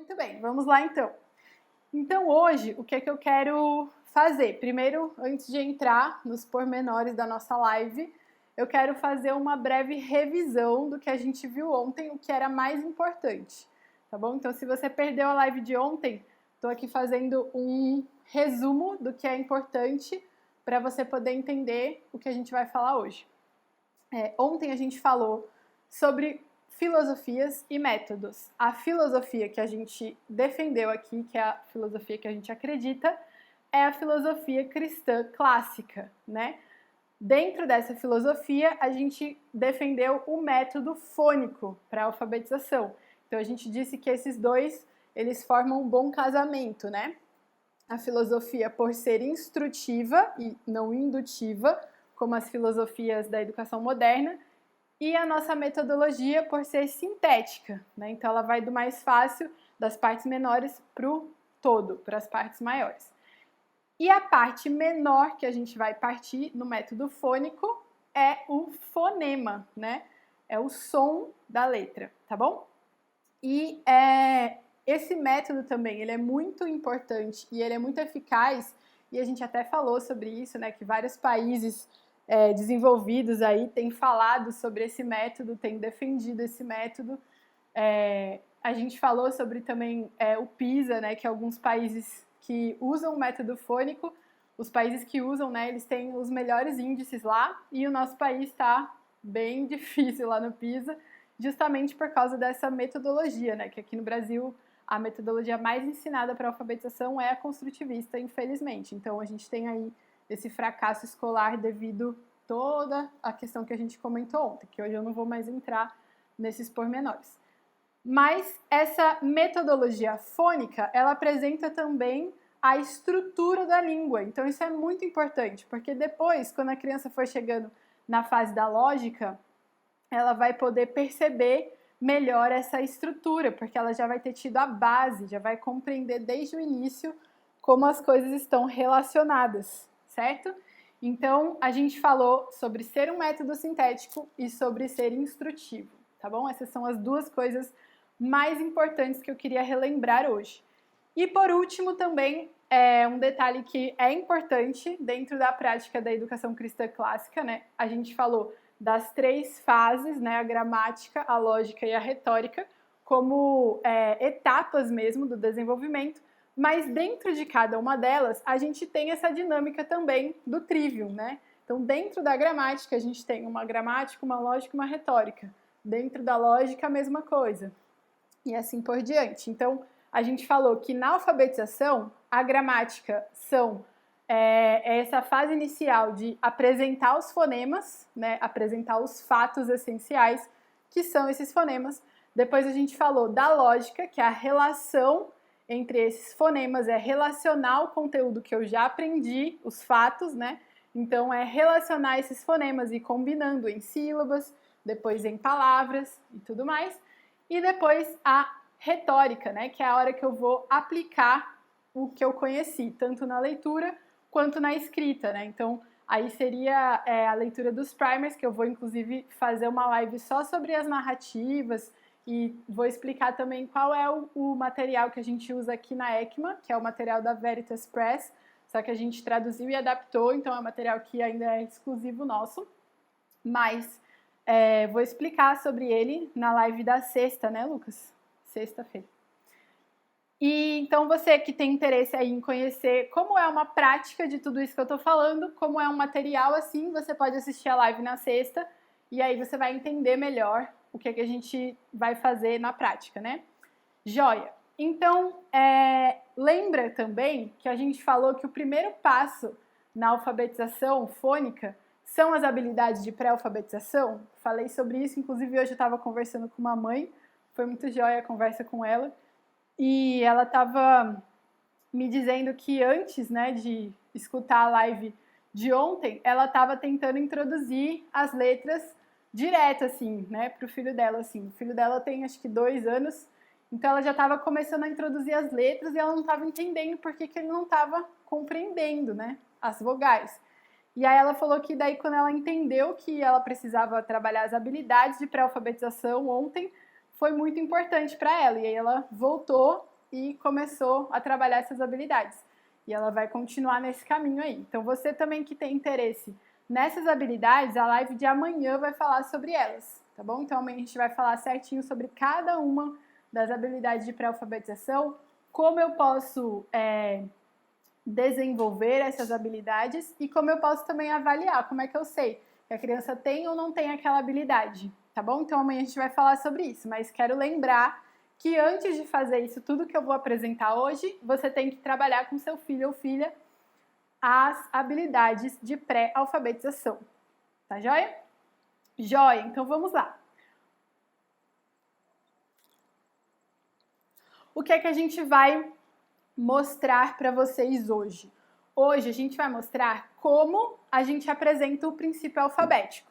Muito bem, vamos lá então. Então hoje, o que é que eu quero fazer? Primeiro, antes de entrar nos pormenores da nossa live, eu quero fazer uma breve revisão do que a gente viu ontem, o que era mais importante, tá bom? Então se você perdeu a live de ontem, estou aqui fazendo um resumo do que é importante para você poder entender o que a gente vai falar hoje. Ontem a gente falou sobre filosofias e métodos. A filosofia que a gente defendeu aqui, que é a filosofia que a gente acredita, é a filosofia cristã clássica, né? Dentro dessa filosofia, a gente defendeu o método fônico para a alfabetização. Então a gente disse que esses dois, eles formam um bom casamento, né? A filosofia por ser instrutiva e não indutiva, como as filosofias da educação moderna, e a nossa metodologia por ser sintética, né? Então ela vai do mais fácil, das partes menores, para o todo, para as partes maiores. E a parte menor que a gente vai partir no método fônico é o fonema, né? É o som da letra, tá bom? E esse método também, ele é muito importante e ele é muito eficaz, e a gente até falou sobre isso, né? Que vários países desenvolvidos aí têm falado sobre esse método, têm defendido esse método. A gente falou sobre também o PISA, né, que alguns países que usam o método fônico, os países que usam, né, eles têm os melhores índices lá, e o nosso país está bem difícil lá no PISA, justamente por causa dessa metodologia, né, que aqui no Brasil a metodologia mais ensinada para a alfabetização é a construtivista, infelizmente. Então a gente tem aí esse fracasso escolar devido toda a questão que a gente comentou ontem, que hoje eu não vou mais entrar nesses pormenores. Mas essa metodologia fônica, ela apresenta também a estrutura da língua. Então isso é muito importante, porque depois, quando a criança for chegando na fase da lógica, ela vai poder perceber melhor essa estrutura, porque ela já vai ter tido a base, já vai compreender desde o início como as coisas estão relacionadas, certo? Então, a gente falou sobre ser um método sintético e sobre ser instrutivo, tá bom? Essas são as duas coisas mais importantes que eu queria relembrar hoje. E por último, também, um detalhe que é importante dentro da prática da educação cristã clássica, né? A gente falou das 3 fases, né? A gramática, a lógica e a retórica, como etapas mesmo do desenvolvimento, mas dentro de cada uma delas, a gente tem essa dinâmica também do trivium, né? Então, dentro da gramática, a gente tem uma gramática, uma lógica e uma retórica. Dentro da lógica, a mesma coisa. E assim por diante. Então, a gente falou que na alfabetização, a gramática são essa fase inicial de apresentar os fonemas, né? Apresentar os fatos essenciais, que são esses fonemas. Depois a gente falou da lógica, que é a relação entre esses fonemas, relacionar o conteúdo que eu já aprendi, os fatos, né? Então, relacionar esses fonemas e combinando em sílabas, depois em palavras e tudo mais. E depois a retórica, né? Que é a hora que eu vou aplicar o que eu conheci, tanto na leitura quanto na escrita, né? Então, aí seria a leitura dos primers, que eu vou, inclusive, fazer uma live só sobre as narrativas, e vou explicar também qual é o material que a gente usa aqui na ECMA, que é o material da Veritas Press, só que a gente traduziu e adaptou, então é um material que ainda é exclusivo nosso. Mas vou explicar sobre ele na live da sexta, né, Lucas? Sexta-feira. E então você que tem interesse aí em conhecer como é uma prática de tudo isso que eu tô falando, como é um material assim, você pode assistir a live na sexta, e aí você vai entender melhor o que a gente vai fazer na prática, né? Joia! Então, lembra também que a gente falou que o primeiro passo na alfabetização fônica são as habilidades de pré-alfabetização? Falei sobre isso, inclusive hoje eu estava conversando com uma mãe, foi muito joia a conversa com ela, e ela estava me dizendo que antes, né, de escutar a live de ontem, ela estava tentando introduzir as letras direto, assim, né, para o filho dela, assim. O filho dela tem, acho que 2 anos, então ela já estava começando a introduzir as letras e ela não estava entendendo por que ele não estava compreendendo, né, as vogais. E aí ela falou que daí quando ela entendeu que ela precisava trabalhar as habilidades de pré-alfabetização ontem, foi muito importante para ela. E aí ela voltou e começou a trabalhar essas habilidades. E ela vai continuar nesse caminho aí. Então, você também que tem interesse nessas habilidades, a live de amanhã vai falar sobre elas, tá bom? Então, amanhã a gente vai falar certinho sobre cada uma das habilidades de pré-alfabetização, como eu posso desenvolver essas habilidades e como eu posso também avaliar, como é que eu sei que a criança tem ou não tem aquela habilidade, tá bom? Então, amanhã a gente vai falar sobre isso, mas quero lembrar que antes de fazer isso, tudo que eu vou apresentar hoje, você tem que trabalhar com seu filho ou filha as habilidades de pré-alfabetização. Tá joia? Joia, então vamos lá. O que é que a gente vai mostrar para vocês hoje? Hoje a gente vai mostrar como a gente apresenta o princípio alfabético,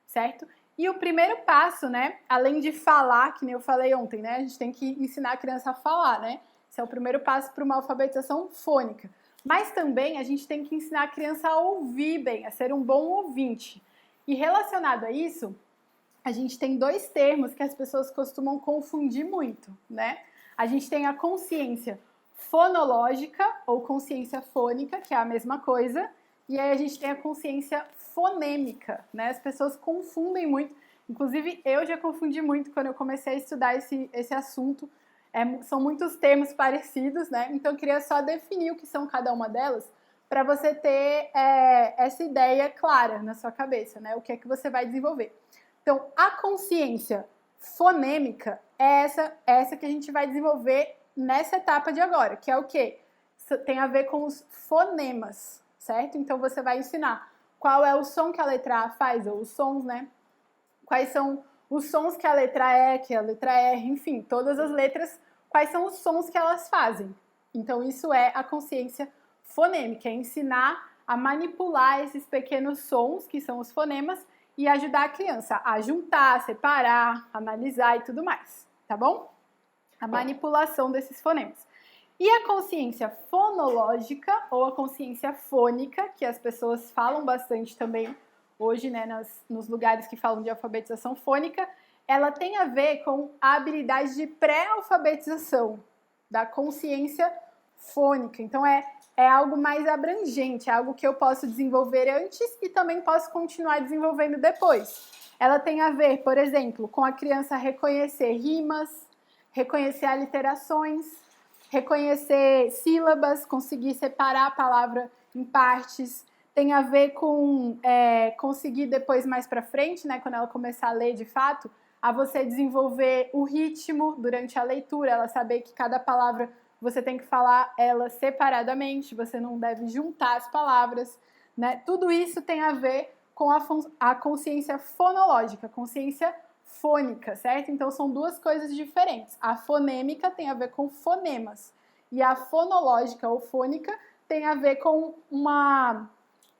certo? E o primeiro passo, né, além de falar, que nem eu falei ontem, né, a gente tem que ensinar a criança a falar, né? Esse é o primeiro passo para uma alfabetização fônica. Mas também a gente tem que ensinar a criança a ouvir bem, a ser um bom ouvinte. E relacionado a isso, a gente tem dois termos que as pessoas costumam confundir muito, né? A gente tem a consciência fonológica ou consciência fônica, que é a mesma coisa, e aí a gente tem a consciência fonêmica, né? As pessoas confundem muito, inclusive eu já confundi muito quando eu comecei a estudar esse assunto. São muitos termos parecidos, né? Então eu queria só definir o que são cada uma delas para você ter essa ideia clara na sua cabeça, né? O que é que você vai desenvolver. Então, a consciência fonêmica é essa que a gente vai desenvolver nessa etapa de agora, que é o quê? Tem a ver com os fonemas, certo? Então, você vai ensinar qual é o som que a letra A faz, ou os sons, né? Quais são os sons que a letra E, que a letra R, enfim, todas as letras, quais são os sons que elas fazem. Então, isso é a consciência fonêmica, é ensinar a manipular esses pequenos sons, que são os fonemas, e ajudar a criança a juntar, separar, analisar e tudo mais, tá bom? A manipulação desses fonemas. E a consciência fonológica ou a consciência fônica, que as pessoas falam bastante também hoje, né, nos lugares que falam de alfabetização fônica, ela tem a ver com a habilidade de pré-alfabetização da consciência fônica. Então, é algo mais abrangente, é algo que eu posso desenvolver antes e também posso continuar desenvolvendo depois. Ela tem a ver, por exemplo, com a criança reconhecer rimas, reconhecer aliterações, reconhecer sílabas, conseguir separar a palavra em partes. Tem a ver com conseguir depois, mais para frente, né, quando ela começar a ler de fato, a você desenvolver o ritmo durante a leitura, ela saber que cada palavra você tem que falar ela separadamente, você não deve juntar as palavras, né? Tudo isso tem a ver com a consciência fonológica, consciência fônica, certo? Então são duas coisas diferentes. A fonêmica tem a ver com fonemas e a fonológica ou fônica tem a ver com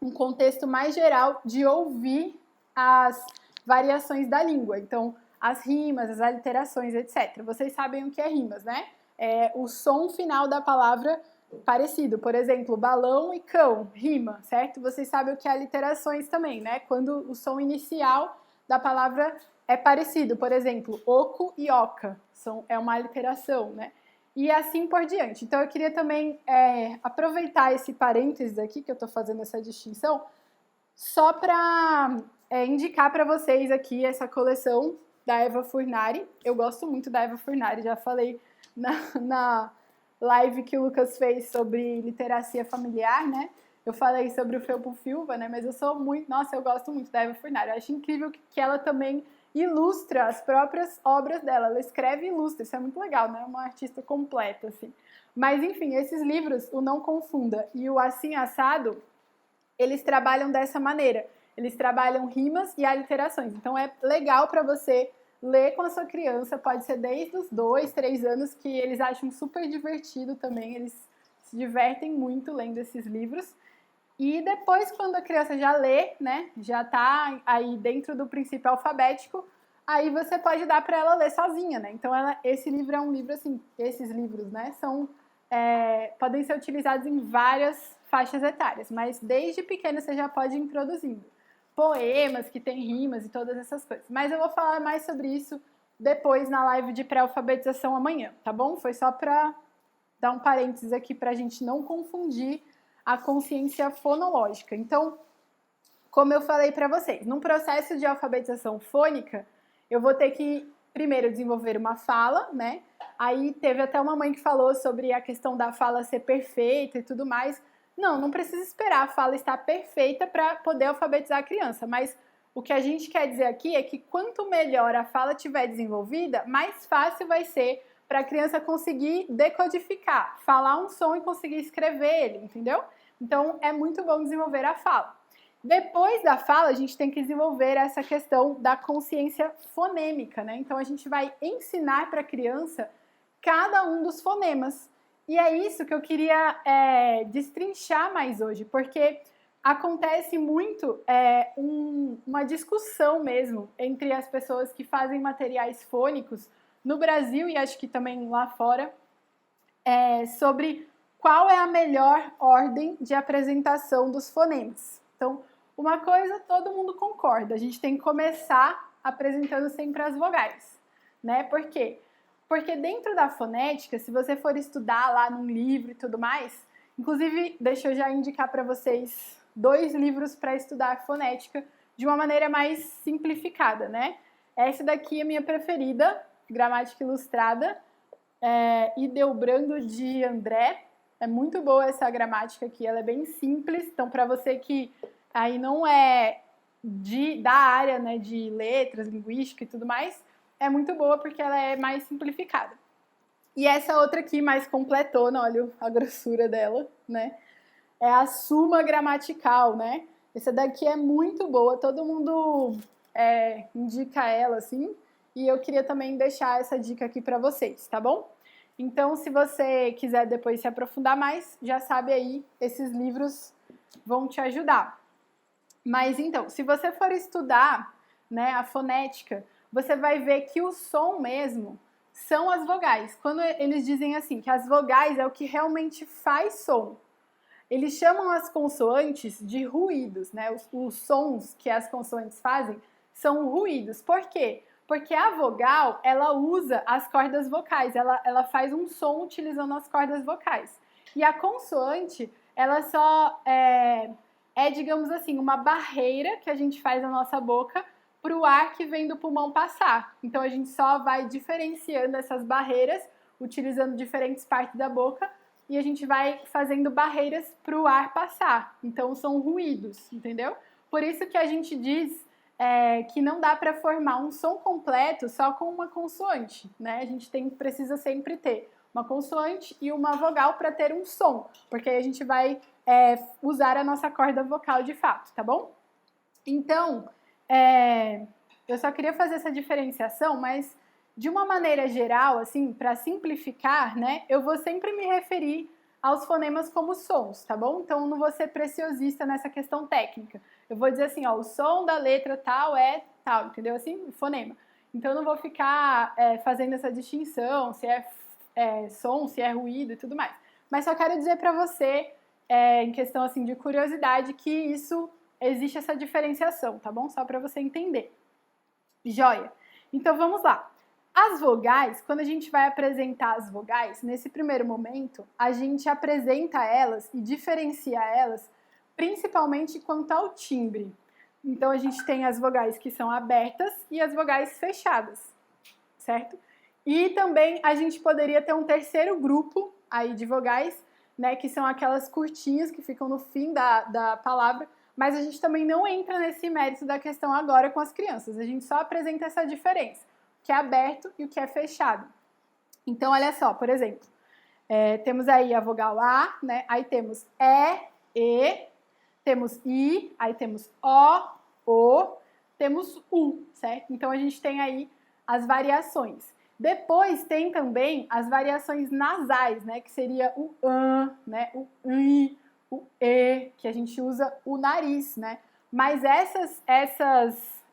um contexto mais geral de ouvir as variações da língua. Então, as rimas, as aliterações, etc. Vocês sabem o que é rimas, né? É o som final da palavra parecido. Por exemplo, balão e cão, rima, certo? Vocês sabem o que é aliterações também, né? Quando o som inicial da palavra é parecido. Por exemplo, oco e oca, é uma aliteração, né? E assim por diante. Então, eu queria também aproveitar esse parênteses aqui, que eu estou fazendo essa distinção, só para indicar para vocês aqui essa coleção da Eva Furnari. Eu gosto muito da Eva Furnari, já falei na live que o Lucas fez sobre literacia familiar, né? Eu falei sobre o Felpo Filva, né? Mas eu sou muito... Nossa, eu gosto muito da Eva Furnari. Eu acho incrível que ela também ilustra as próprias obras dela. Ela escreve e ilustra. Isso é muito legal, né? Uma artista completa, assim. Mas, enfim, esses livros, o Não Confunda e o Assim Assado, eles trabalham dessa maneira. Eles trabalham rimas e aliterações. Então, é legal para você ler com a sua criança. Pode ser desde os 2, 3 anos, que eles acham super divertido também. Eles se divertem muito lendo esses livros. E depois, quando a criança já lê, né, já está aí dentro do princípio alfabético, aí você pode dar para ela ler sozinha, né? Então, esse livro é um livro, assim, esses livros, né, podem ser utilizados em várias faixas etárias, mas desde pequeno você já pode ir introduzindo poemas que tem rimas e todas essas coisas. Mas eu vou falar mais sobre isso depois na live de pré-alfabetização amanhã, tá bom? Foi só para dar um parênteses aqui para a gente não confundir a consciência fonológica. Então, como eu falei para vocês, num processo de alfabetização fônica, eu vou ter que primeiro desenvolver uma fala, né? Aí teve até uma mãe que falou sobre a questão da fala ser perfeita e tudo mais. Não precisa esperar a fala estar perfeita para poder alfabetizar a criança, mas o que a gente quer dizer aqui é que quanto melhor a fala estiver desenvolvida, mais fácil vai ser para a criança conseguir decodificar, falar um som e conseguir escrever ele, entendeu? Então, é muito bom desenvolver a fala. Depois da fala, a gente tem que desenvolver essa questão da consciência fonêmica, né? Então, a gente vai ensinar para a criança cada um dos fonemas. E é isso que eu queria destrinchar mais hoje, porque acontece muito uma discussão mesmo entre as pessoas que fazem materiais fônicos no Brasil e acho que também lá fora, sobre qual é a melhor ordem de apresentação dos fonemas. Então, uma coisa todo mundo concorda, a gente tem que começar apresentando sempre as vogais, né? Por quê? Porque dentro da fonética, se você for estudar lá num livro e tudo mais, inclusive, deixa eu já indicar para vocês 2 livros para estudar fonética de uma maneira mais simplificada, né? Essa daqui é minha preferida, Gramática Ilustrada, Hildebrando de André. É muito boa essa gramática aqui, ela é bem simples. Então, para você que aí não é da área, né, de letras, linguística e tudo mais, é muito boa porque ela é mais simplificada. E essa outra aqui, mais completona, olha a grossura dela, né? É a Suma Gramatical, né? Essa daqui é muito boa, todo mundo indica ela, assim. E eu queria também deixar essa dica aqui para vocês, tá bom? Então, se você quiser depois se aprofundar mais, já sabe aí, esses livros vão te ajudar. Mas então, se você for estudar, né, a fonética, você vai ver que o som mesmo são as vogais. Quando eles dizem assim, que as vogais é o que realmente faz som. Eles chamam as consoantes de ruídos, né? Os sons que as consoantes fazem são ruídos. Por quê? Porque a vogal, ela usa as cordas vocais, ela faz um som utilizando as cordas vocais. E a consoante, ela só digamos assim, uma barreira que a gente faz na nossa boca para o ar que vem do pulmão passar. Então, a gente só vai diferenciando essas barreiras, utilizando diferentes partes da boca, e a gente vai fazendo barreiras para o ar passar. Então, são ruídos, entendeu? Por isso que a gente diz que não dá para formar um som completo só com uma consoante, né? A gente precisa sempre ter uma consoante e uma vogal para ter um som, porque aí a gente vai usar a nossa corda vocal de fato, tá bom? Então, eu só queria fazer essa diferenciação, mas de uma maneira geral, assim, para simplificar, né, eu vou sempre me referir aos fonemas como sons, tá bom? Então, eu não vou ser preciosista nessa questão técnica. Eu vou dizer assim, ó, o som da letra tal é tal, entendeu? Assim, fonema. Então, eu não vou ficar fazendo essa distinção, se é som, se é ruído e tudo mais. Mas só quero dizer para você, em questão assim de curiosidade, que isso existe essa diferenciação, tá bom? Só para você entender. Joia! Então, vamos lá. As vogais, quando a gente vai apresentar as vogais, nesse primeiro momento, a gente apresenta elas e diferencia elas principalmente quanto ao timbre. Então, a gente tem as vogais que são abertas e as vogais fechadas, certo? E também a gente poderia ter um terceiro grupo aí de vogais, né, que são aquelas curtinhas que ficam no fim da palavra, mas a gente também não entra nesse mérito da questão agora com as crianças, a gente só apresenta essa diferença, o que é aberto e o que é fechado. Então, olha só, por exemplo, temos aí a vogal A, né, aí temos E, temos I, aí temos O, temos U, certo? Então, a gente tem aí as variações. Depois tem também as variações nasais, né, que seria o an, né, o i, o e, que a gente usa o nariz, né? Mas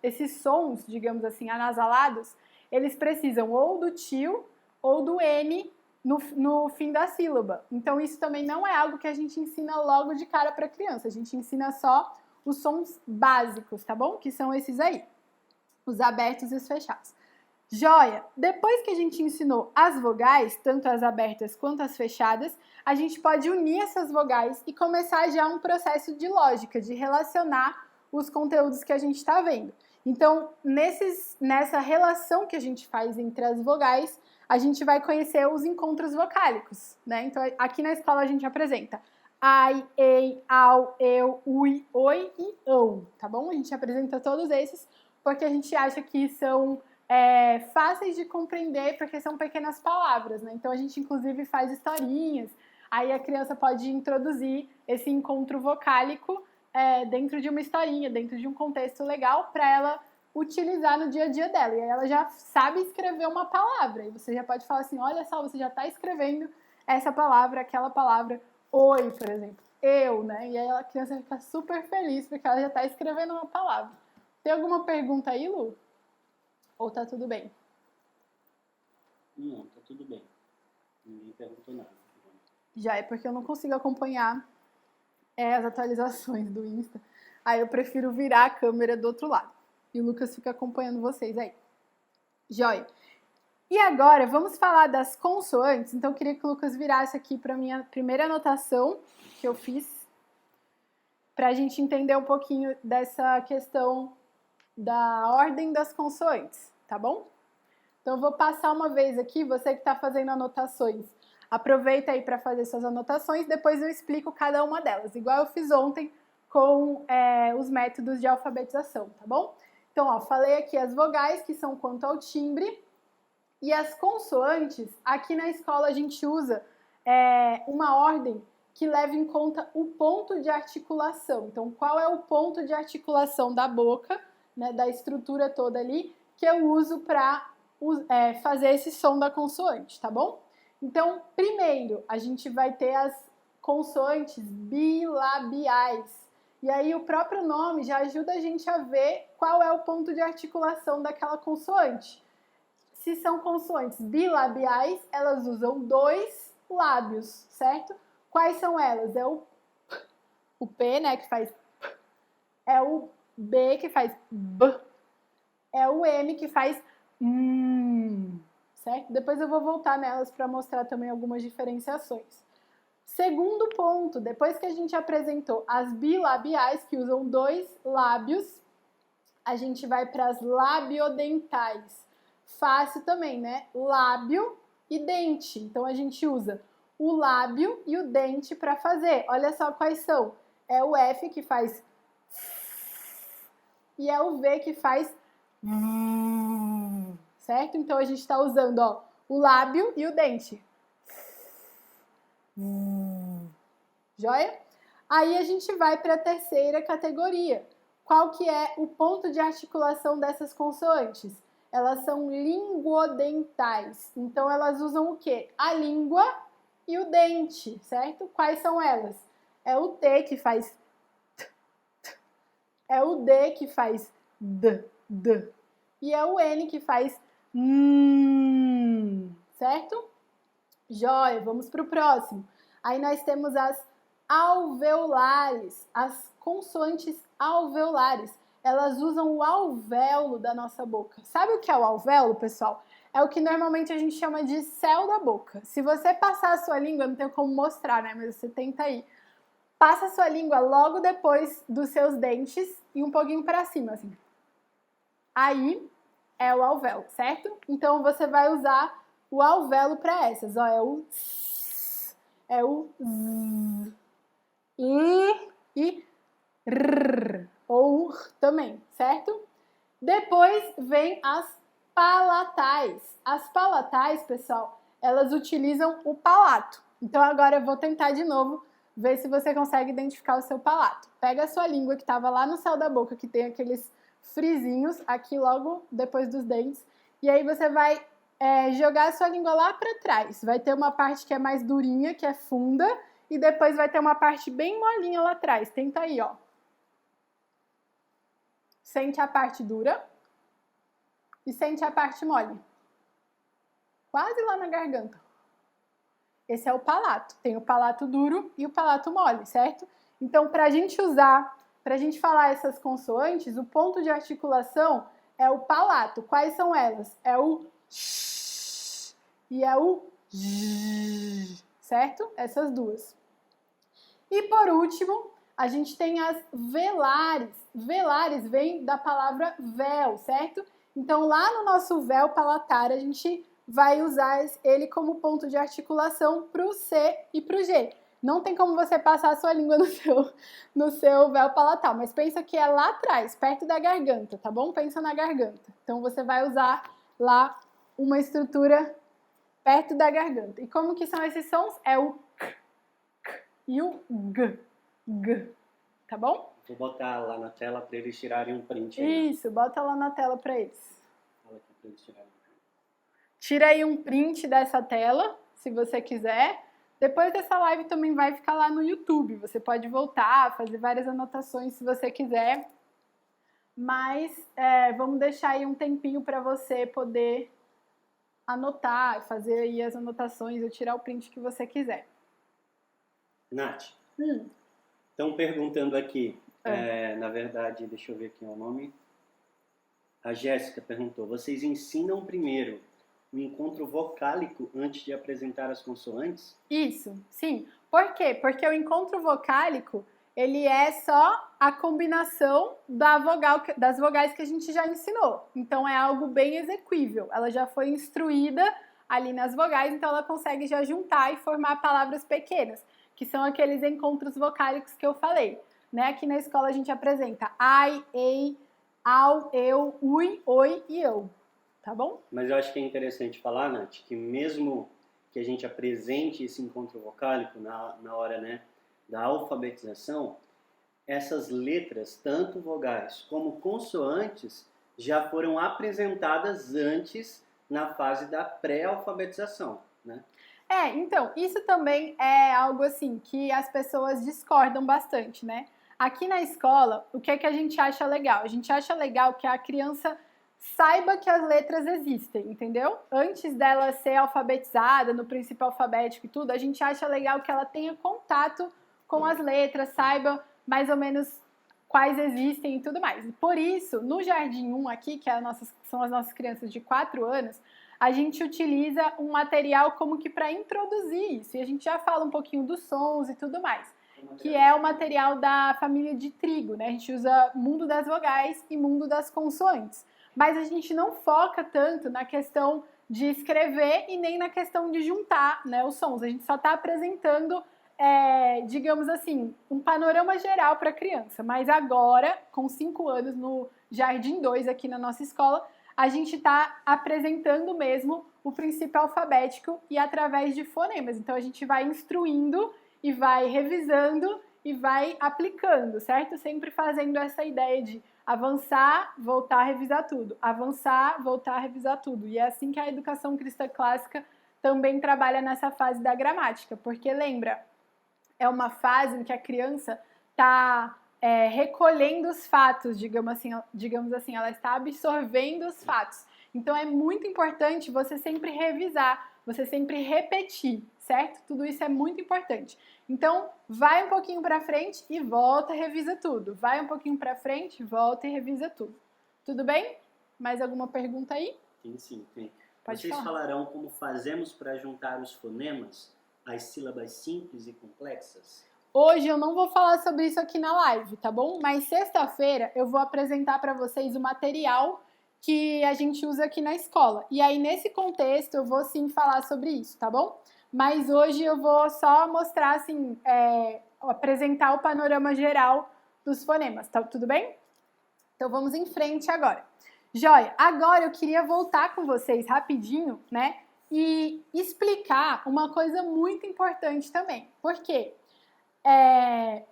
esses sons, digamos assim, anasalados, eles precisam ou do tio ou do n no fim da sílaba. Então isso também não é algo que a gente ensina logo de cara para a criança. A gente ensina só os sons básicos, tá bom? Que são esses aí, os abertos e os fechados. Joia! Depois que a gente ensinou as vogais, tanto as abertas quanto as fechadas, a gente pode unir essas vogais e começar já um processo de lógica, de relacionar os conteúdos que a gente está vendo. Então, nessa relação que a gente faz entre as vogais, a gente vai conhecer os encontros vocálicos, né? Então, aqui na escola a gente apresenta ai, ei, au, eu, ui, oi e ão, tá bom? A gente apresenta todos esses porque a gente acha que são fáceis de compreender porque são pequenas palavras, né? Então a gente inclusive faz historinhas, aí a criança pode introduzir esse encontro vocálico dentro de uma historinha, dentro de um contexto legal para ela utilizar no dia a dia dela. E aí ela já sabe escrever uma palavra, e você já pode falar assim, olha só, você já está escrevendo essa palavra, aquela palavra, oi, por exemplo, eu, né? E aí a criança fica super feliz porque ela já está escrevendo uma palavra. Tem alguma pergunta aí, Lu? Ou tá tudo bem? Não, tá tudo bem. Ninguém perguntou nada. Já é porque eu não consigo acompanhar as atualizações do Insta. Aí eu prefiro virar a câmera do outro lado. E o Lucas fica acompanhando vocês aí. Joia! E agora, vamos falar das consoantes. Então, eu queria que o Lucas virasse aqui para minha primeira anotação que eu fiz, para a gente entender um pouquinho dessa questão da ordem das consoantes, tá bom? Então, eu vou passar uma vez aqui, você que está fazendo anotações, aproveita aí para fazer suas anotações, depois eu explico cada uma delas, igual eu fiz ontem com os métodos de alfabetização, tá bom? Então, ó, falei aqui as vogais, que são quanto ao timbre, e as consoantes, aqui na escola a gente usa uma ordem que leva em conta o ponto de articulação. Então, qual é o ponto de articulação da boca, né, da estrutura toda ali, que eu uso para fazer esse som da consoante, tá bom? Então, primeiro, a gente vai ter as consoantes bilabiais. E aí o próprio nome já ajuda a gente a ver qual é o ponto de articulação daquela consoante. Se são consoantes bilabiais, elas usam 2 lábios, certo? Quais são elas? É o P, né, que faz P. É o B, que faz B. É o M, que faz certo? Depois eu vou voltar nelas para mostrar também algumas diferenciações. Segundo ponto, depois que a gente apresentou as bilabiais, que usam 2 lábios, a gente vai para as labiodentais. Fácil também, né? Lábio e dente. Então, a gente usa o lábio e o dente para fazer. Olha só quais são. É o F que faz e é o V que faz certo? Então, a gente está usando ó, o lábio e o dente. Joia? Aí, a gente vai para a terceira categoria. Qual que é o ponto de articulação dessas consoantes? Elas são linguodentais. Então, elas usam o quê? A língua e o dente, certo? Quais são elas? É o T que faz T, T. É o D que faz D, D. E é o N que faz certo? Joia, vamos para o próximo. Aí nós temos as alveolares, as consoantes alveolares. Elas usam o alvéolo da nossa boca. Sabe o que é o alvéolo, pessoal? É o que normalmente a gente chama de céu da boca. Se você passar a sua língua, não tem como mostrar, né? Mas você tenta aí. Passa a sua língua logo depois dos seus dentes e um pouquinho para cima, assim. Aí é o alvéolo, certo? Então você vai usar o alvéolo para essas. Ó, é o S, é o Z, e R, ou R também, certo? Depois vem as palatais. As palatais, pessoal, elas utilizam o palato. Então agora eu vou tentar de novo ver se você consegue identificar o seu palato. Pega a sua língua que estava lá no céu da boca, que tem aqueles frisinhos aqui logo depois dos dentes, e aí você vai jogar a sua língua lá para trás. Vai ter uma parte que é mais durinha, que é funda, e depois vai ter uma parte bem molinha lá atrás. Tenta aí, ó. Sente a parte dura e sente a parte mole. Quase lá na garganta. Esse é o palato. Tem o palato duro e o palato mole, certo? Então, para a gente usar, para a gente falar essas consoantes, o ponto de articulação é o palato. Quais são elas? É o sh e é o j, certo? Essas duas. E por último, a gente tem as velares. Velares vem da palavra véu, certo? Então lá no nosso véu palatar, a gente vai usar ele como ponto de articulação para o C e para o G. Não tem como você passar a sua língua no seu véu palatal, mas pensa que é lá atrás, perto da garganta, tá bom? Pensa na garganta. Então você vai usar lá uma estrutura perto da garganta. E como que são esses sons? É o k, k e o g, g, tá bom? Vou botar lá na tela para eles tirarem um print aí. Isso, bota lá na tela para eles. Fala aqui para eles tirarem um print. Tira aí um print dessa tela, se você quiser. Depois dessa live também vai ficar lá no YouTube. Você pode voltar, fazer várias anotações se você quiser. Mas vamos deixar aí um tempinho para você poder anotar, fazer aí as anotações ou tirar o print que você quiser. Nath, estão perguntando aqui, na verdade, deixa eu ver aqui o nome. A Jéssica perguntou, vocês ensinam primeiro o encontro vocálico antes de apresentar as consoantes? Isso, sim. Por quê? Porque o encontro vocálico, ele é só a combinação das vogais que a gente já ensinou. Então é algo bem exequível. Ela já foi instruída ali nas vogais, então ela consegue já juntar e formar palavras pequenas, que são aqueles encontros vocálicos que eu falei. Né? Aqui na escola a gente apresenta ai, ei, au, eu, ui, oi e eu. Tá bom? Mas eu acho que é interessante falar, Nath, que mesmo que a gente apresente esse encontro vocálico na hora, né, da alfabetização, essas letras, tanto vogais como consoantes, já foram apresentadas antes na fase da pré-alfabetização, né? Então, isso também é algo assim que as pessoas discordam bastante, né? Aqui na escola, o que é que a gente acha legal? A gente acha legal que a criança saiba que as letras existem, entendeu? Antes dela ser alfabetizada no princípio alfabético e tudo, a gente acha legal que ela tenha contato com as letras, saiba mais ou menos quais existem e tudo mais. E por isso, no Jardim 1 aqui, que são as nossas crianças de 4 anos, a gente utiliza um material como que para introduzir isso. E a gente já fala um pouquinho dos sons e tudo mais, que é o material da família de trigo, né? A gente usa mundo das vogais e mundo das consoantes. Mas a gente não foca tanto na questão de escrever e nem na questão de juntar, né, os sons. A gente só está apresentando, digamos assim, um panorama geral para a criança. Mas agora, com 5 anos no Jardim 2 aqui na nossa escola, a gente está apresentando mesmo o princípio alfabético e através de fonemas. Então a gente vai instruindo e vai revisando e vai aplicando, certo? Sempre fazendo essa ideia de avançar, voltar a revisar tudo. Avançar, voltar a revisar tudo. E é assim que a educação cristã clássica também trabalha nessa fase da gramática. Porque lembra, é uma fase em que a criança está recolhendo os fatos, digamos assim, ela está absorvendo os fatos. Então é muito importante você sempre revisar, você sempre repetir, certo? Tudo isso é muito importante. Então, vai um pouquinho para frente e volta e revisa tudo. Vai um pouquinho para frente, volta e revisa tudo. Tudo bem? Mais alguma pergunta aí? Sim, tem. Pode Vocês falar. falarão como fazemos para juntar os fonemas às sílabas simples e complexas? Hoje eu não vou falar sobre isso aqui na live, tá bom? Mas sexta-feira eu vou apresentar para vocês o material que a gente usa aqui na escola. E aí, nesse contexto, eu vou sim falar sobre isso, tá bom? Mas hoje eu vou só mostrar, assim, apresentar o panorama geral dos fonemas, tá tudo bem? Então vamos em frente agora. Joia, agora eu queria voltar com vocês rapidinho, né? E explicar uma coisa muito importante também. Por quê?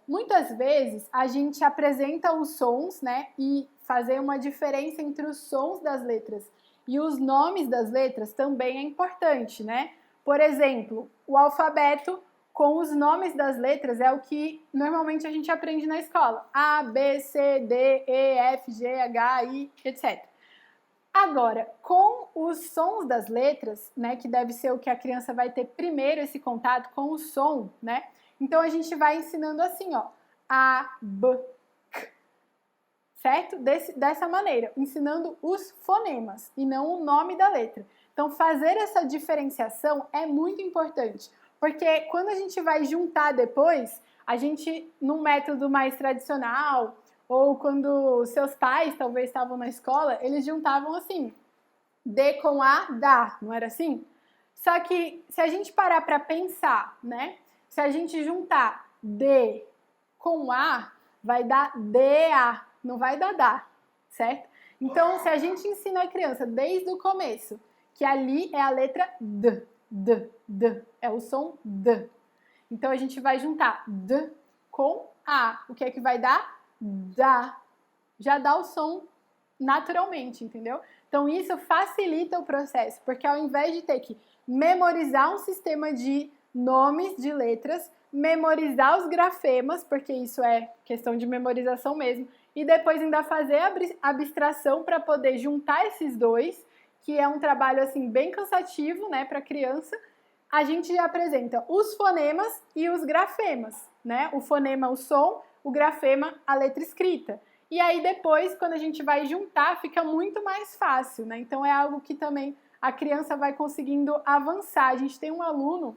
Muitas vezes a gente apresenta os sons, né? E fazer uma diferença entre os sons das letras e os nomes das letras também é importante, né? Por exemplo, o alfabeto com os nomes das letras é o que normalmente a gente aprende na escola. A, B, C, D, E, F, G, H, I, etc. Agora, com os sons das letras, né, que deve ser o que a criança vai ter primeiro esse contato com o som, né? Então a gente vai ensinando assim, ó, A, B, K, certo? Dessa maneira, ensinando os fonemas e não o nome da letra. Então, fazer essa diferenciação é muito importante, porque quando a gente vai juntar depois, a gente, num método mais tradicional, ou quando seus pais talvez estavam na escola, eles juntavam assim, D com A, dá, não era assim? Só que se a gente parar para pensar, né? Se a gente juntar D com A, vai dar DA, não vai dar dá, certo? Então, se a gente ensina a criança desde o começo que ali é a letra D, é o som D. Então, a gente vai juntar D com A. O que é que vai dar? Dá. Já dá o som naturalmente, entendeu? Então, isso facilita o processo, porque ao invés de ter que memorizar um sistema de nomes de letras, memorizar os grafemas, porque isso é questão de memorização mesmo, e depois ainda fazer a abstração para poder juntar esses dois, que é um trabalho assim bem cansativo, né, para criança. A gente apresenta os fonemas e os grafemas, né? O fonema, o som, o grafema, a letra escrita. E aí depois, quando a gente vai juntar, fica muito mais fácil, né? Então é algo que também a criança vai conseguindo avançar. A gente tem um aluno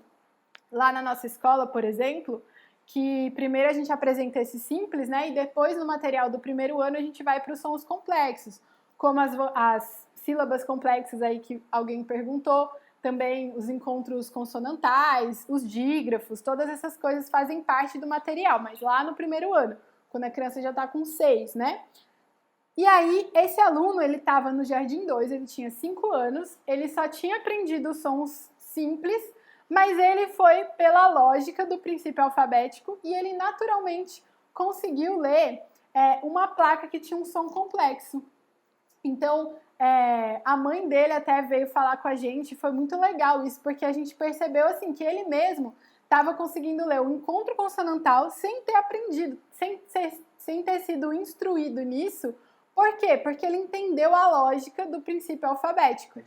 lá na nossa escola, por exemplo, que primeiro a gente apresenta esse simples, né? E depois no material do primeiro ano a gente vai para os sons complexos, como as sílabas complexas aí que alguém perguntou, também os encontros consonantais, os dígrafos, todas essas coisas fazem parte do material, mas lá no primeiro ano, quando a criança já está com 6, né? E aí, esse aluno, ele estava no Jardim 2, ele tinha 5 anos, ele só tinha aprendido os sons simples, mas ele foi pela lógica do princípio alfabético e ele naturalmente conseguiu ler uma placa que tinha um som complexo. Então, a mãe dele até veio falar com a gente, foi muito legal isso, porque a gente percebeu assim que ele mesmo estava conseguindo ler o encontro consonantal sem ter aprendido, sem ter sido instruído nisso. Por quê? Porque ele entendeu a lógica do princípio alfabético.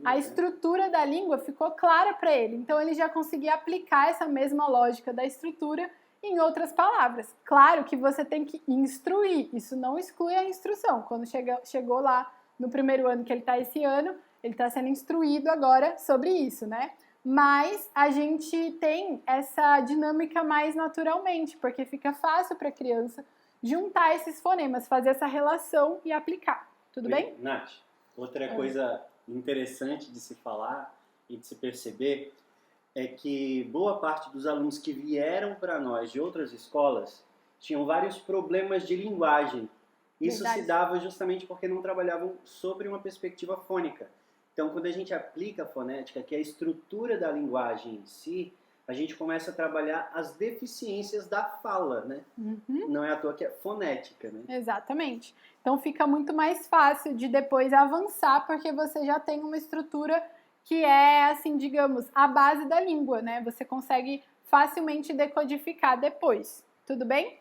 A estrutura da língua ficou clara para ele, então ele já conseguia aplicar essa mesma lógica da estrutura em outras palavras. Claro que você tem que instruir, isso não exclui a instrução. Quando chegou lá no primeiro ano que ele está esse ano, ele está sendo instruído agora sobre isso, né? Mas a gente tem essa dinâmica mais naturalmente, porque fica fácil para a criança juntar esses fonemas, fazer essa relação e aplicar. Tudo bem? Nath, outra coisa interessante de se falar e de se perceber é que boa parte dos alunos que vieram para nós de outras escolas tinham vários problemas de linguagem. Isso se dava justamente porque não trabalhavam sobre uma perspectiva fônica. Então, quando a gente aplica a fonética, que é a estrutura da linguagem em si, a gente começa a trabalhar as deficiências da fala, né? Uhum. Não é à toa que é fonética, né? Exatamente. Então, fica muito mais fácil de depois avançar, porque você já tem uma estrutura que é, assim, digamos, a base da língua, né? Você consegue facilmente decodificar depois. Tudo bem?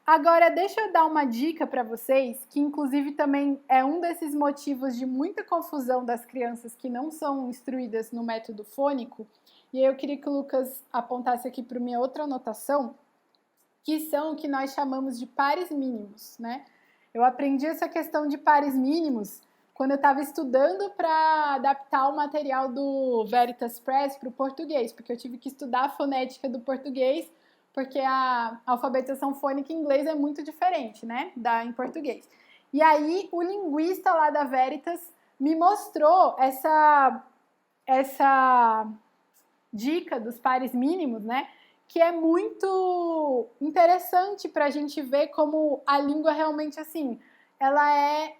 Agora, deixa eu dar uma dica para vocês, que inclusive também é um desses motivos de muita confusão das crianças que não são instruídas no método fônico. E aí eu queria que o Lucas apontasse aqui para minha outra anotação, que são o que nós chamamos de pares mínimos, né? Eu aprendi essa questão de pares mínimos quando eu estava estudando para adaptar o material do Veritas Press para o português, porque eu tive que estudar a fonética do português, porque a alfabetização fônica em inglês é muito diferente, né, da em português. E aí o linguista lá da Veritas me mostrou essa dica dos pares mínimos, né, que é muito interessante para a gente ver como a língua realmente, assim, ela é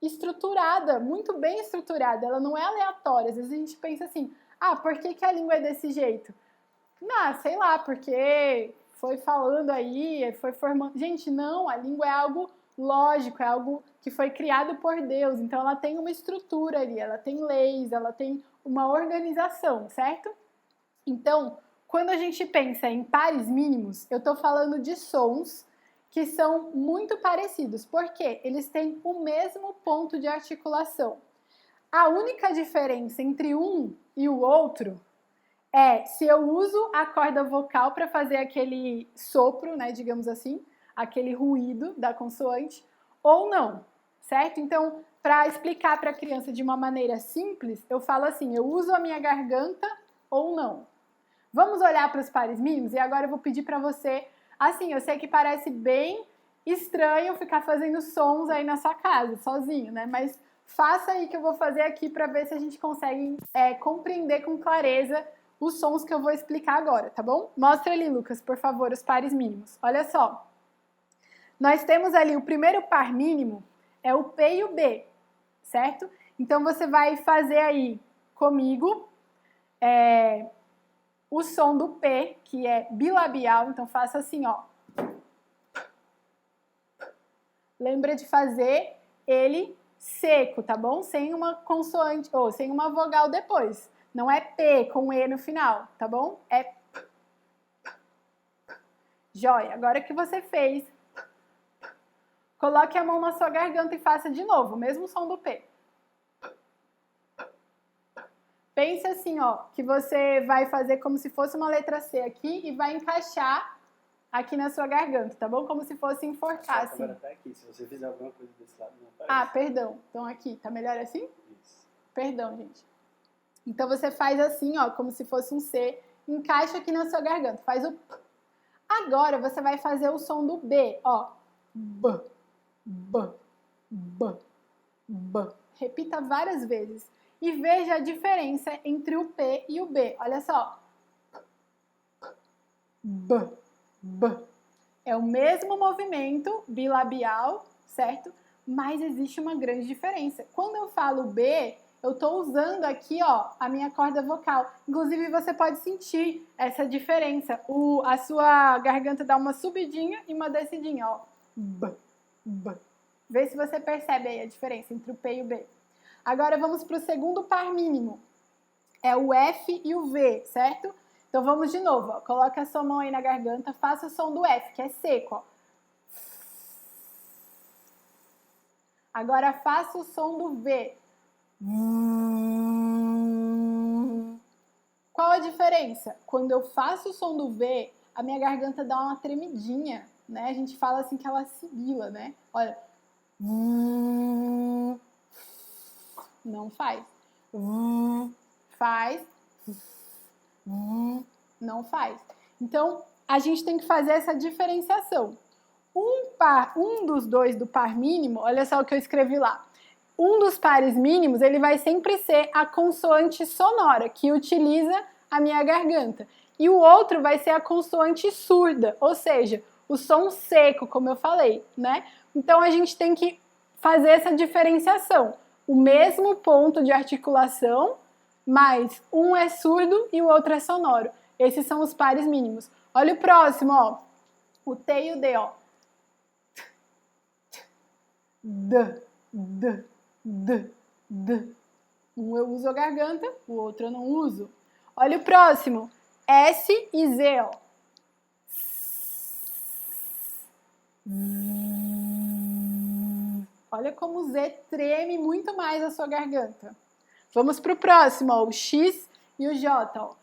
estruturada, muito bem estruturada, ela não é aleatória. Às vezes a gente pensa assim, por que a língua é desse jeito? Sei lá, porque foi falando aí, foi formando. Gente, não, a língua é algo lógico, é algo que foi criado por Deus, então ela tem uma estrutura ali, ela tem leis, ela tem uma organização, certo? Então, quando a gente pensa em pares mínimos, eu estou falando de sons que são muito parecidos, porque eles têm o mesmo ponto de articulação. A única diferença entre um e o outro é se eu uso a corda vocal para fazer aquele sopro, né, digamos assim, aquele ruído da consoante, ou não, certo? Então, para explicar para a criança de uma maneira simples, eu falo assim, eu uso a minha garganta ou não. Vamos olhar para os pares mínimos? E agora eu vou pedir para você, assim, eu sei que parece bem estranho ficar fazendo sons aí na sua casa, sozinho, né? Mas faça aí que eu vou fazer aqui para ver se a gente consegue compreender com clareza os sons que eu vou explicar agora, tá bom? Mostra ali, Lucas, por favor, os pares mínimos. Olha só. Nós temos ali o primeiro par mínimo, é o P e o B, certo? Então você vai fazer aí comigo o som do P, que é bilabial, então faça assim, ó. Lembra de fazer ele seco, tá bom? Sem uma consoante, ou sem uma vogal depois. Não é P com E no final, tá bom? É P. Joia. Agora que você fez, coloque a mão na sua garganta e faça de novo, o mesmo som do P. Pense assim, ó, que você vai fazer como se fosse uma letra C aqui e vai encaixar aqui na sua garganta, tá bom? Como se fosse enforcar, assim. A câmera tá aqui, se você fizer alguma coisa desse lado, não aparece. Ah, perdão. Então aqui, tá melhor assim? Isso. Perdão, gente. Então você faz assim, ó, como se fosse um C, encaixa aqui na sua garganta, faz o P. Agora você vai fazer o som do B, ó. B, B, B, B. Repita várias vezes e veja a diferença entre o P e o B. Olha só. B, B. É o mesmo movimento bilabial, certo? Mas existe uma grande diferença. Quando eu falo B, eu estou usando aqui, ó, a minha corda vocal. Inclusive, você pode sentir essa diferença. A sua garganta dá uma subidinha e uma descidinha, ó. B, B. Vê se você percebe aí a diferença entre o P e o B. Agora, vamos para o segundo par mínimo. É o F e o V, certo? Então, vamos de novo, ó. Coloca a sua mão aí na garganta, faça o som do F, que é seco, ó. Agora, faça o som do V. Qual a diferença? Quando eu faço o som do V, a minha garganta dá uma tremidinha, né? A gente fala assim que ela sibila, né? Olha. Não faz. Faz. Não faz. Então, a gente tem que fazer essa diferenciação. Um dos dois do par mínimo, olha só o que eu escrevi lá. Um dos pares mínimos, ele vai sempre ser a consoante sonora, que utiliza a minha garganta. E o outro vai ser a consoante surda, ou seja, o som seco, como eu falei, né? Então, a gente tem que fazer essa diferenciação. O mesmo ponto de articulação, mas um é surdo e o outro é sonoro. Esses são os pares mínimos. Olha o próximo, ó. O T e o D, ó. D, D, D, D. Um eu uso a garganta, o outro eu não uso. Olha o próximo. S e Z, ó. Olha como o Z treme muito mais a sua garganta. Vamos para o próximo, ó. O X e o J, ó.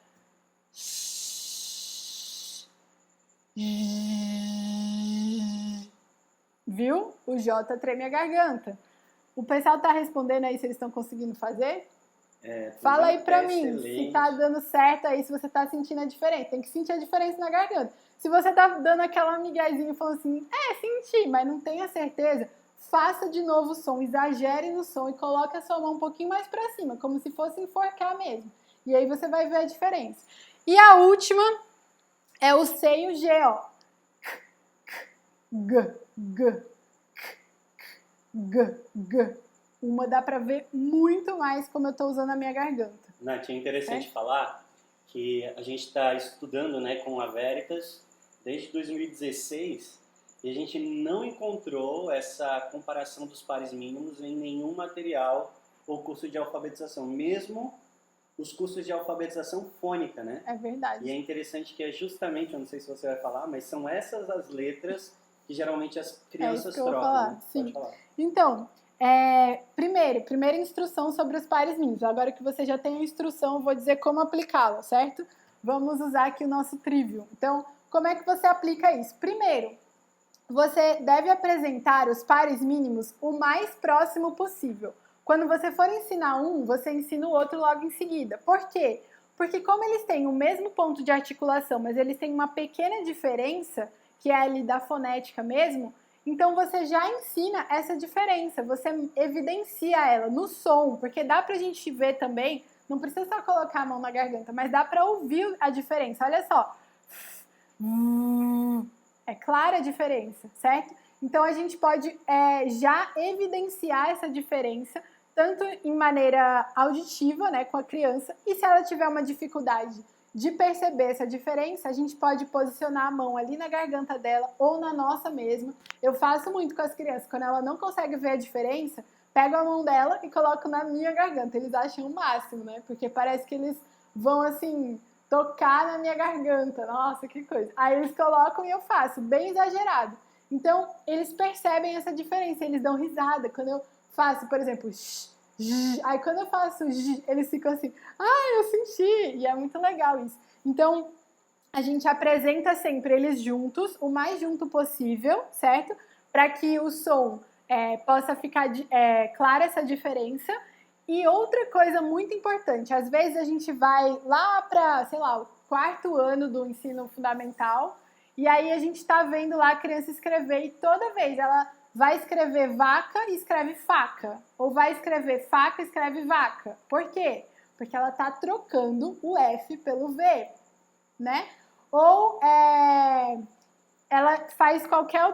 Viu? O J treme a garganta. O pessoal tá respondendo aí se eles estão conseguindo fazer? Fala aí pra mim se tá dando certo aí, se você tá sentindo a diferença. Tem que sentir a diferença na garganta. Se você tá dando aquela miguezinha falando assim, senti, mas não tenha certeza, faça de novo o som, exagere no som e coloque a sua mão um pouquinho mais pra cima, como se fosse enforcar mesmo. E aí você vai ver a diferença. E a última é o C e o G, ó. G, G, G, G. Uma dá pra ver muito mais como eu tô usando a minha garganta. Nath, é interessante falar que a gente está estudando, né, com a Veritas desde 2016 e a gente não encontrou essa comparação dos pares mínimos em nenhum material ou curso de alfabetização, mesmo os cursos de alfabetização fônica, né? É verdade. E é interessante que é justamente, eu não sei se você vai falar, mas são essas as letras que geralmente as crianças trocam. Vou falar. Né? Sim. Pode falar. Então, primeira instrução sobre os pares mínimos. Agora que você já tem a instrução, eu vou dizer como aplicá-la, certo? Vamos usar aqui o nosso trivium. Então, como é que você aplica isso? Primeiro, você deve apresentar os pares mínimos o mais próximo possível. Quando você for ensinar um, você ensina o outro logo em seguida. Por quê? Porque como eles têm o mesmo ponto de articulação, mas eles têm uma pequena diferença, que é ali da fonética mesmo, então você já ensina essa diferença, você evidencia ela no som, porque dá pra gente ver também, não precisa só colocar a mão na garganta, mas dá pra ouvir a diferença, olha só. É clara a diferença, certo? Então a gente pode já evidenciar essa diferença, tanto em maneira auditiva, né, com a criança, e se ela tiver uma dificuldade de perceber essa diferença, a gente pode posicionar a mão ali na garganta dela ou na nossa mesma. Eu faço muito com as crianças, quando ela não consegue ver a diferença, pego a mão dela e coloco na minha garganta. Eles acham o máximo, né? Porque parece que eles vão assim tocar na minha garganta. Nossa, que coisa. Aí eles colocam e eu faço, bem exagerado. Então, eles percebem essa diferença, eles dão risada. Quando eu faço, por exemplo, aí quando eu faço eles ficam assim, eu senti, e é muito legal isso. Então, a gente apresenta sempre eles juntos, o mais junto possível, certo? Para que o som possa ficar clara essa diferença. E outra coisa muito importante, às vezes a gente vai lá para, sei lá, o 4º ano do ensino fundamental, e aí a gente está vendo lá a criança escrever, e toda vez ela vai escrever vaca e escreve faca, ou vai escrever faca e escreve vaca. Por quê? Porque ela está trocando o F pelo V, né? Ou ela faz qualquer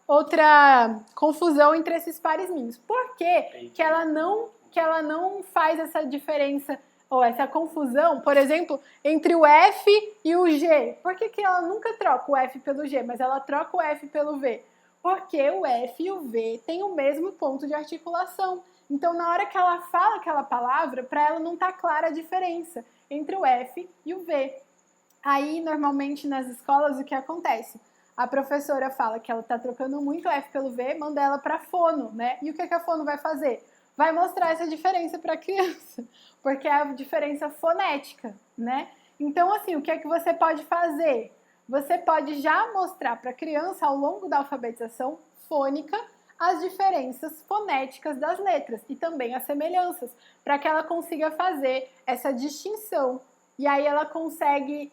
outra confusão entre esses pares mínimos. Por quê que ela não faz essa diferença ou essa confusão, por exemplo, entre o F e o G? Por que ela nunca troca o F pelo G, mas ela troca o F pelo V? Porque o F e o V têm o mesmo ponto de articulação. Então, na hora que ela fala aquela palavra, para ela não tá clara a diferença entre o F e o V. Aí, normalmente, nas escolas, o que acontece? A professora fala que ela está trocando muito o F pelo V, manda ela para a fono, né? E o que a fono vai fazer? Vai mostrar essa diferença para a criança, porque é a diferença fonética, né? Então, assim, o que é que você pode fazer? Você pode já mostrar para a criança, ao longo da alfabetização fônica, as diferenças fonéticas das letras e também as semelhanças, para que ela consiga fazer essa distinção. E aí ela consegue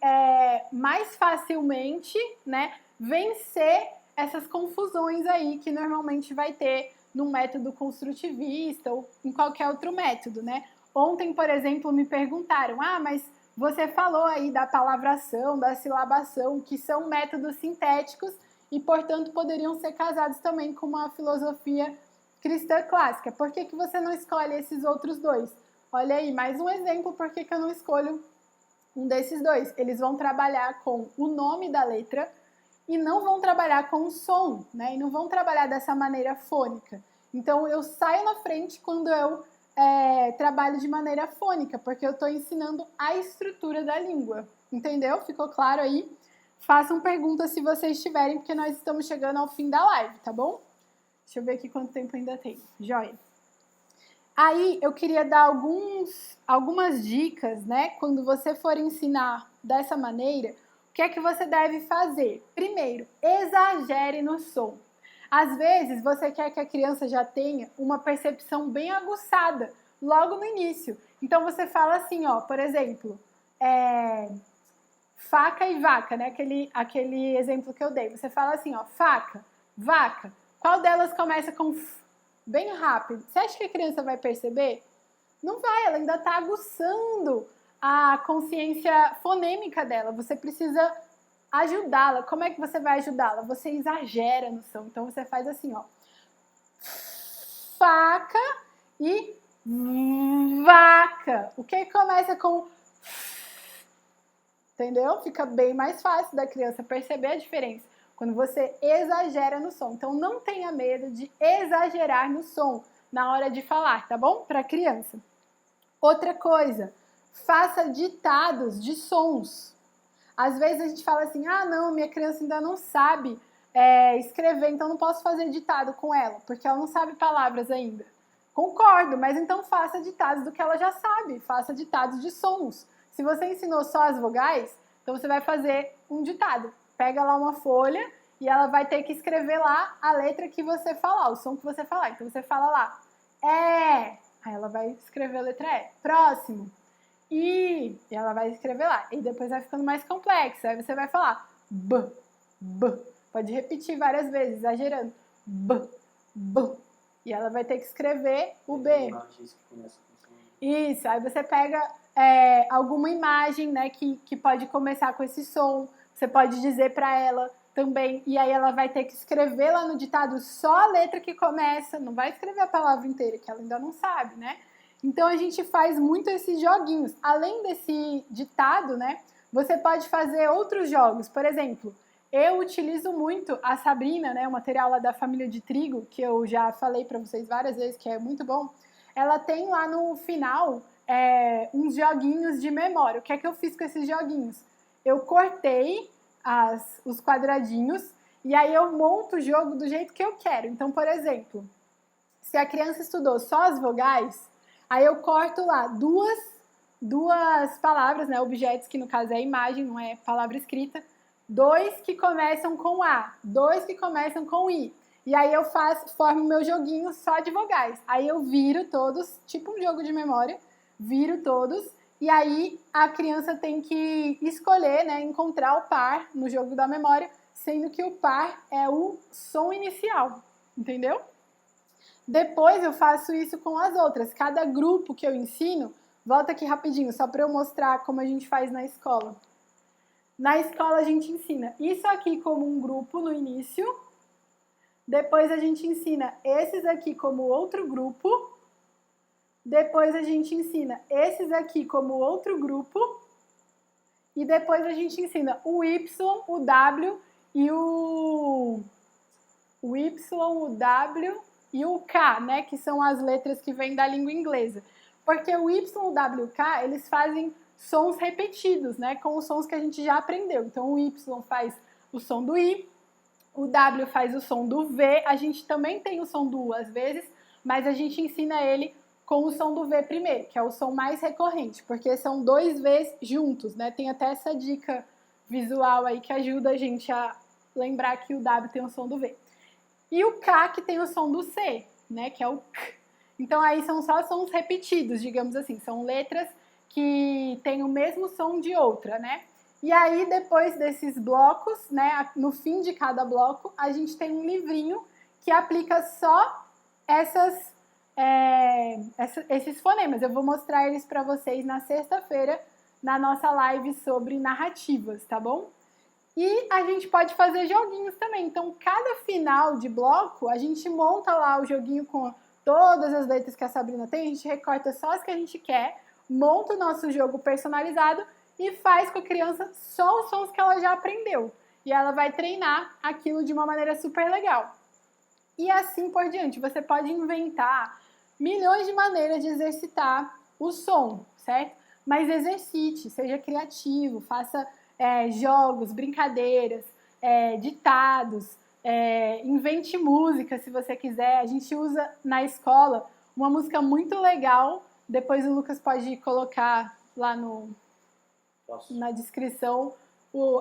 mais facilmente, né, vencer essas confusões aí que normalmente vai ter no método construtivista ou em qualquer outro método, né? Ontem, por exemplo, me perguntaram, mas você falou aí da palavração, da silabação, que são métodos sintéticos e, portanto, poderiam ser casados também com uma filosofia cristã clássica. Por que você não escolhe esses outros dois? Olha aí, mais um exemplo por que eu não escolho um desses dois. Eles vão trabalhar com o nome da letra e não vão trabalhar com o som, né? E não vão trabalhar dessa maneira fônica. Então, eu saio na frente quando eu trabalho de maneira fônica, porque eu estou ensinando a estrutura da língua. Entendeu? Ficou claro aí? Façam perguntas se vocês tiverem, porque nós estamos chegando ao fim da live, tá bom? Deixa eu ver aqui quanto tempo ainda tem. Joia. Aí, eu queria dar algumas dicas, né? Quando você for ensinar dessa maneira, o que é que você deve fazer? Primeiro, exagere no som. Às vezes, você quer que a criança já tenha uma percepção bem aguçada logo no início. Então, você fala assim, ó, por exemplo, faca e vaca, né? Aquele exemplo que eu dei. Você fala assim, ó, faca, vaca. Qual delas começa com f? Bem rápido. Você acha que a criança vai perceber? Não vai, ela ainda está aguçando a consciência fonêmica dela. Você precisa ajudá-la. Como é que você vai ajudá-la? Você exagera no som. Então, você faz assim, ó. Faca e vaca. O que começa com... Entendeu? Fica bem mais fácil da criança perceber a diferença quando você exagera no som. Então, não tenha medo de exagerar no som na hora de falar, tá bom? Para a criança. Outra coisa, faça ditados de sons. Às vezes a gente fala assim, não, minha criança ainda não sabe escrever, então não posso fazer ditado com ela, porque ela não sabe palavras ainda. Concordo, mas então faça ditados do que ela já sabe, faça ditados de sons. Se você ensinou só as vogais, então você vai fazer um ditado. Pega lá uma folha E ela vai ter que escrever lá a letra que você falar, o som que você falar. Então você fala lá, é. Aí ela vai escrever a letra E. Próximo. I. E ela vai escrever lá. E depois vai ficando mais complexo. Aí você vai falar B. B. Pode repetir várias vezes, exagerando. B. B. E ela vai ter que escrever o B. Isso. Aí você pega alguma imagem, né, que pode começar com esse som. Você pode dizer para ela também, e aí ela vai ter que escrever lá no ditado só a letra que começa, não vai escrever a palavra inteira, que ela ainda não sabe, né? Então a gente faz muito esses joguinhos. Além desse ditado, né, você pode fazer outros jogos. Por exemplo, eu utilizo muito a Sabrina, né, o material lá da família de trigo, que eu já falei para vocês várias vezes, que é muito bom. Ela tem lá no final uns joguinhos de memória. O que é que eu fiz com esses joguinhos? Eu cortei os quadradinhos e aí eu monto o jogo do jeito que eu quero. Então, por exemplo, se a criança estudou só as vogais, aí eu corto lá duas palavras, né, objetos, que no caso é imagem, não é palavra escrita, 2 que começam com A, 2 que começam com I. E aí eu formo meu joguinho só de vogais. Aí eu viro todos, tipo um jogo de memória, viro todos. E aí a criança tem que escolher, né, encontrar o par no jogo da memória, sendo que o par é o som inicial, entendeu? Depois eu faço isso com as outras. Cada grupo que eu ensino, volta aqui rapidinho, só para eu mostrar como a gente faz na escola. Na escola a gente ensina isso aqui como um grupo no início, depois a gente ensina esses aqui como outro grupo, depois a gente ensina esses aqui como outro grupo e depois a gente ensina o Y, o W e o Y, o W e o K, né, que são as letras que vêm da língua inglesa. Porque o Y, o W e o K, eles fazem sons repetidos, né, com os sons que a gente já aprendeu. Então o Y faz o som do I, o W faz o som do V, a gente também tem o som do U às vezes, mas a gente ensina ele com o som do V primeiro, que é o som mais recorrente, porque são 2 Vs juntos, né? Tem até essa dica visual aí que ajuda a gente a lembrar que o W tem o som do V. E o K que tem o som do C, né? Que é o K. Então aí são só sons repetidos, digamos assim, são letras que têm o mesmo som de outra, né? E aí depois desses blocos, né, no fim de cada bloco, a gente tem um livrinho que aplica só esses fonemas. Eu vou mostrar eles para vocês na sexta-feira, na nossa live sobre narrativas, tá bom? E a gente pode fazer joguinhos também. Então, cada final de bloco, a gente monta lá o joguinho com todas as letras que a Sabrina tem, a gente recorta só as que a gente quer, monta o nosso jogo personalizado e faz com a criança só os sons que ela já aprendeu. E ela vai treinar aquilo de uma maneira super legal. E assim por diante. Você pode inventar milhões de maneiras de exercitar o som, certo? Mas exercite, seja criativo, faça jogos, brincadeiras, ditados, invente música se você quiser. A gente usa na escola uma música muito legal, depois o Lucas pode colocar lá na descrição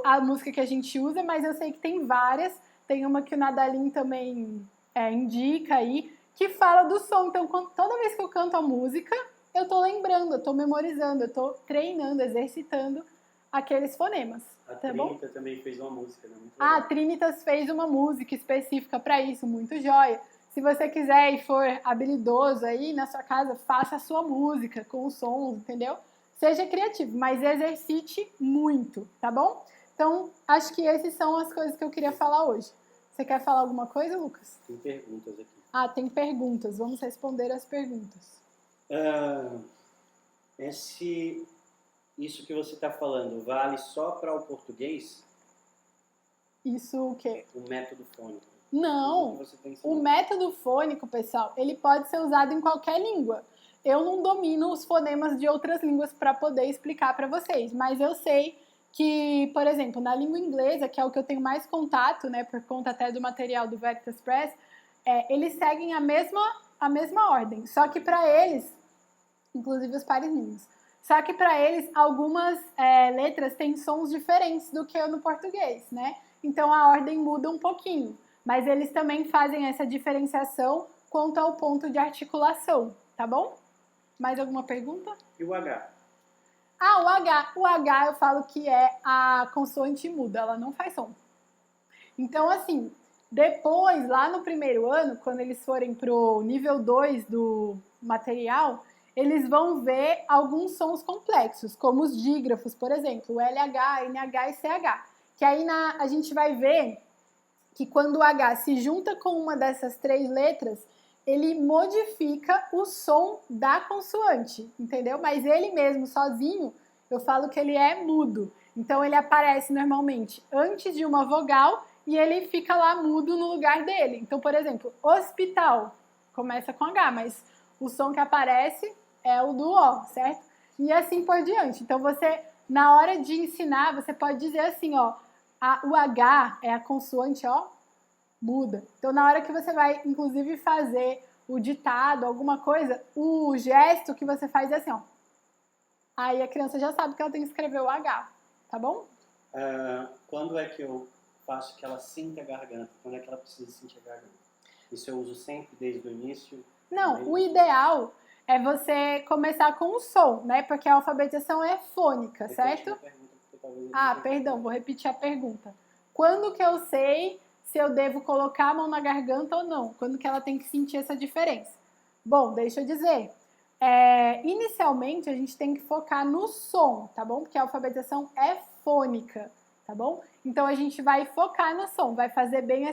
a música que a gente usa, mas eu sei que tem várias, tem uma que o Nadalim também indica aí, que fala do som. Então, toda vez que eu canto a música, eu tô lembrando, eu tô memorizando, eu tô treinando, exercitando aqueles fonemas. A tá Trinitas também fez uma música, né? A Trinitas fez uma música específica para isso, muito joia. Se você quiser e for habilidoso aí na sua casa, faça a sua música com os sons, entendeu? Seja criativo, mas exercite muito, tá bom? Então, acho que essas são as coisas que eu queria falar hoje. Você quer falar alguma coisa, Lucas? Tem perguntas aqui. Tem perguntas. Vamos responder as perguntas. Isso que você está falando vale só para o português? Isso o quê? O método fônico. Não. O método fônico, pessoal, ele pode ser usado em qualquer língua. Eu não domino os fonemas de outras línguas para poder explicar para vocês, mas eu sei que, por exemplo, na língua inglesa, que é o que eu tenho mais contato, né, por conta até do material do Veritas Press, eles seguem a mesma ordem, só que para eles, inclusive os pares mínimos, só que para eles algumas letras têm sons diferentes do que no português, né? então a ordem muda um pouquinho. Mas eles também fazem essa diferenciação quanto ao ponto de articulação, tá bom? Mais alguma pergunta? E o H? Ah, o H. O H eu falo que é a consoante muda, ela não faz som. Então, assim, depois, lá no primeiro ano, quando eles forem pro nível 2 do material, eles vão ver alguns sons complexos, como os dígrafos, por exemplo, o LH, NH e CH. Que aí a gente vai ver que quando o H se junta com uma dessas 3 letras, ele modifica o som da consoante, entendeu? Mas ele mesmo, sozinho, eu falo que ele é mudo. Então ele aparece normalmente antes de uma vogal e ele fica lá mudo no lugar dele. Então, por exemplo, hospital começa com H, mas o som que aparece é o do O, certo? E assim por diante. Então você, na hora de ensinar, você pode dizer assim, ó, o H é a consoante, ó, muda. Então, na hora que você vai, inclusive, fazer o ditado, alguma coisa, o gesto que você faz é assim, ó. Aí a criança já sabe que ela tem que escrever o H, tá bom? Quando é que eu faço que ela sinta a garganta? Quando é que ela precisa sentir a garganta? Isso eu uso sempre, desde o início? Não, o ideal é você começar com o som, né? Porque a alfabetização é fônica, certo? Perdão, vou repetir a pergunta. Quando que eu sei se eu devo colocar a mão na garganta ou não? Quando que ela tem que sentir essa diferença? Bom, deixa eu dizer. Inicialmente, a gente tem que focar no som, tá bom? Porque a alfabetização é fônica, tá bom? Então, a gente vai focar no som, vai fazer bem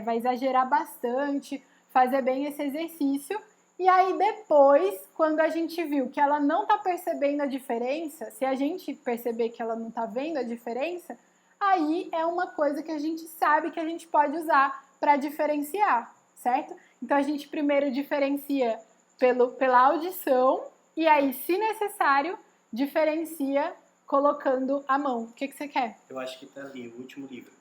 vai exagerar bastante, fazer bem esse exercício. E aí, depois, quando a gente viu que ela não tá percebendo a diferença, se a gente perceber que ela não tá vendo a diferença, aí é uma coisa que a gente sabe que a gente pode usar para diferenciar, certo? Então, a gente primeiro diferencia pela audição e aí, se necessário, diferencia colocando a mão. O que você quer? Eu acho que tá ali, o último livro.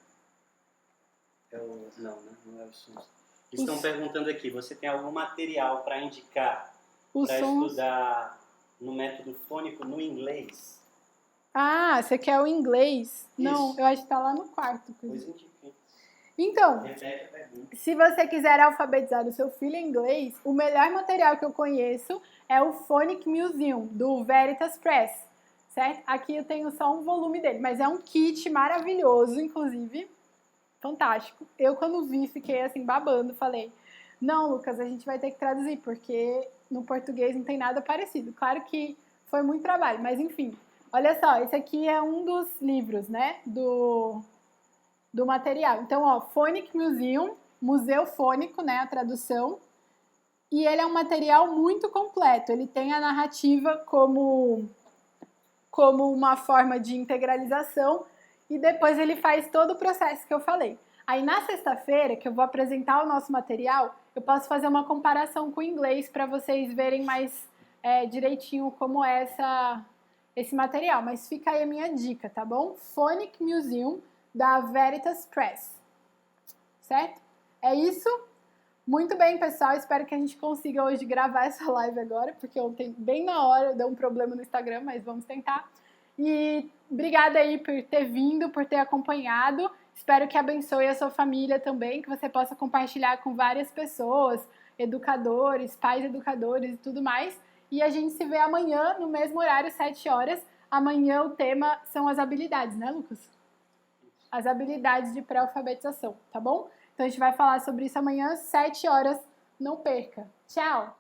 Não, né? Não é o som. Estão perguntando aqui, você tem algum material para indicar para estudar no método fônico no inglês? Ah, você quer o inglês? Isso. Não, eu acho que tá lá no quarto. Pois indique. Então, se você quiser alfabetizar o seu filho em inglês, o melhor material que eu conheço é o Phonic Museum, do Veritas Press, certo? Aqui eu tenho só um volume dele, mas é um kit maravilhoso, inclusive, fantástico. Eu, quando vi, fiquei assim, babando, falei, não, Lucas, a gente vai ter que traduzir, porque no português não tem nada parecido. Claro que foi muito trabalho, mas enfim. Olha só, esse aqui é um dos livros, né, do material. Então, ó, Phonic Museum, Museu Fônico, né, a tradução. E ele é um material muito completo. Ele tem a narrativa como uma forma de integralização e depois ele faz todo o processo que eu falei. Aí, na sexta-feira, que eu vou apresentar o nosso material, eu posso fazer uma comparação com o inglês para vocês verem mais direitinho como é esse material. Mas fica aí a minha dica, tá bom? Phonic Museum, da Veritas Press, certo? É isso? Muito bem, pessoal, espero que a gente consiga hoje gravar essa live agora, porque ontem, bem na hora, deu um problema no Instagram, mas vamos tentar. E obrigada aí por ter vindo, por ter acompanhado, espero que abençoe a sua família também, que você possa compartilhar com várias pessoas, educadores, pais educadores e tudo mais. E a gente se vê amanhã, no mesmo horário, 7 horas. Amanhã o tema são as habilidades, né, Lucas? As habilidades de pré-alfabetização, tá bom? Então a gente vai falar sobre isso amanhã, 7 horas. Não perca. Tchau!